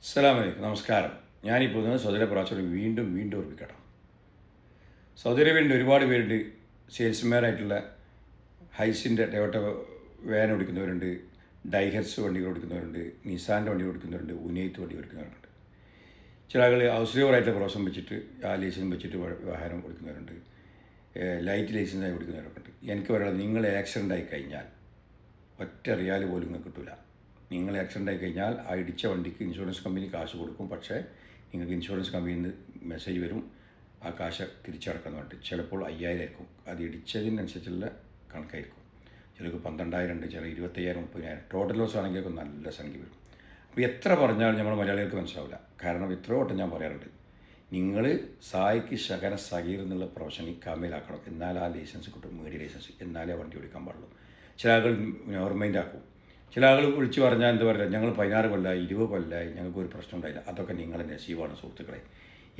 അസ്സലാമലൈക്കും, നമസ്കാരം. ഞാനിപ്പോൾ സൗദി പ്രാവശ്യം വീണ്ടും ഓർപ്പിക്കട്ടോ. സൗദി അറേബ്യയിൽ ഒരുപാട് പേരുണ്ട്. സെയിൽസ്മാനായിട്ടുള്ള ഹൈസിൻ്റെ ടൊയോട്ട വാൻ ഓടിക്കുന്നവരുണ്ട്, ഡൈഹർസ് വണ്ടികൾ ഓടിക്കുന്നവരുണ്ട്, നിസാൻ്റെ വണ്ടി ഓടിക്കുന്നവരുണ്ട്, ഉനൈത്ത് വണ്ടി ഓടിക്കുന്നവരുണ്ട്. ചില ആളുകൾ ഹൗസ് ഡ്രൈവറായിട്ടുള്ള പ്രൊഫഷൻ വെച്ചിട്ട് ആ ലൈസൻസ് വെച്ചിട്ട് വാഹനം ഓടിക്കുന്നവരുണ്ട്, ലൈറ്റ് ലൈസൻസായി ഓടിക്കുന്നവരൊക്കെ ഉണ്ട്. എനിക്ക് പറയുന്നത്, നിങ്ങൾ ആക്സിഡൻ്റ് ആയി കഴിഞ്ഞാൽ ഒറ്റ റിയാൽ പോലും നിങ്ങൾക്ക് കിട്ടില്ല. നിങ്ങൾ ആക്സിഡൻ്റ് ആയി കഴിഞ്ഞാൽ ആ ഇടിച്ച വണ്ടിക്ക് ഇൻഷുറൻസ് കമ്പനി കാശ് കൊടുക്കും. പക്ഷേ നിങ്ങൾക്ക് ഇൻഷുറൻസ് കമ്പനിയിൽ നിന്ന് മെസ്സേജ് വരും, ആ കാശ് തിരിച്ചടക്കണം പറഞ്ഞിട്ട്. ചിലപ്പോൾ 5000 ആയിരിക്കും, അത് ഇടിച്ചതിനനുസരിച്ചുള്ള കണക്കായിരിക്കും. ചിലർക്ക് 12,000 ഉണ്ട്, ചില 25,000 30,000. ടോട്ടൽ ലോസ് ആണെങ്കിലൊക്കെ നല്ല സംഖ്യ വരും. അപ്പോൾ എത്ര പറഞ്ഞാലും നമ്മൾ മലയാളികൾക്ക് മനസ്സിലാവില്ല. കാരണം ഇത്ര വട്ടം ഞാൻ പറയാറുണ്ട്, നിങ്ങൾ സായിക്ക് ശകന സഗീർ എന്നുള്ള പ്രൊഫഷൻ ഈ കാമയിലാക്കണം. എന്നാൽ ആ ലൈസൻസ് കിട്ടും, മീഡിയ ലൈസൻസ്. എന്നാലേ വണ്ടി ഓടിക്കാൻ പാടുള്ളൂ. ചില ആളുകൾ നോർമൈൻഡ് ആക്കും. ചില ആളുകൾ വിളിച്ച് പറഞ്ഞാൽ എന്താ പറയുക, ഞങ്ങൾ 16 കൊല്ലമായി 20 കൊല്ലമായി ഞങ്ങൾക്കൊരു പ്രശ്നം ഉണ്ടായില്ല. അതൊക്കെ നിങ്ങളുടെ നസീബാണ് സുഹൃത്തുക്കളെ.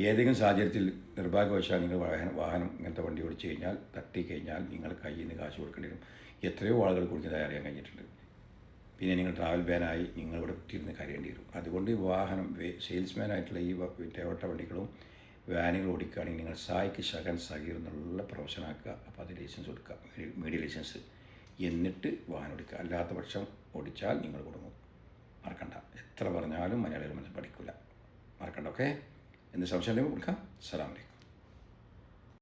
ഏതെങ്കിലും സാഹചര്യത്തിൽ നിർഭാഗ്യവശാൽ നിങ്ങൾ വാഹനം ഇങ്ങനത്തെ വണ്ടി ഓടിച്ചു കഴിഞ്ഞാൽ, തട്ടിക്കഴിഞ്ഞാൽ നിങ്ങൾ കയ്യിൽ നിന്ന് കാശ് കൊടുക്കേണ്ടി വരും. എത്രയോ ആളുകൾ കുടിക്കുന്നതായി അറിയാൻ കഴിഞ്ഞിട്ടുണ്ട്. പിന്നെ നിങ്ങൾ ട്രാവൽ ബാനായി നിങ്ങളിവിടെ കുത്തിയിരുന്ന് കരയേണ്ടി വരും. അതുകൊണ്ട് വാഹനം സെയിൽസ്മാനായിട്ടുള്ള ഈ ടൊയോട്ട വണ്ടികളും വാനുകളും ഓടിക്കുകയാണെങ്കിൽ നിങ്ങൾ സായിക്ക് ശകൻ സഗീർ എന്നുള്ള പ്രൊഫഷനാക്കുക. അപ്പോൾ അത് ലൈസൻസ് കൊടുക്കുക, മീഡിയ ലൈസൻസ്. എന്നിട്ട് വാഹനം ഓടിക്കുക. അല്ലാത്ത പക്ഷം ഓടിച്ചാൽ നിങ്ങൾ കുടുങ്ങും. മറക്കണ്ട. എത്ര പറഞ്ഞാലും മലയാളികൾ മനസ്സിൽ പഠിക്കില്ല. മറക്കണ്ട. ഓക്കെ. എന്ത് സംശയം ഉണ്ടെങ്കിൽ കൊടുക്കാം. അസ്സലാമു അലൈക്കും.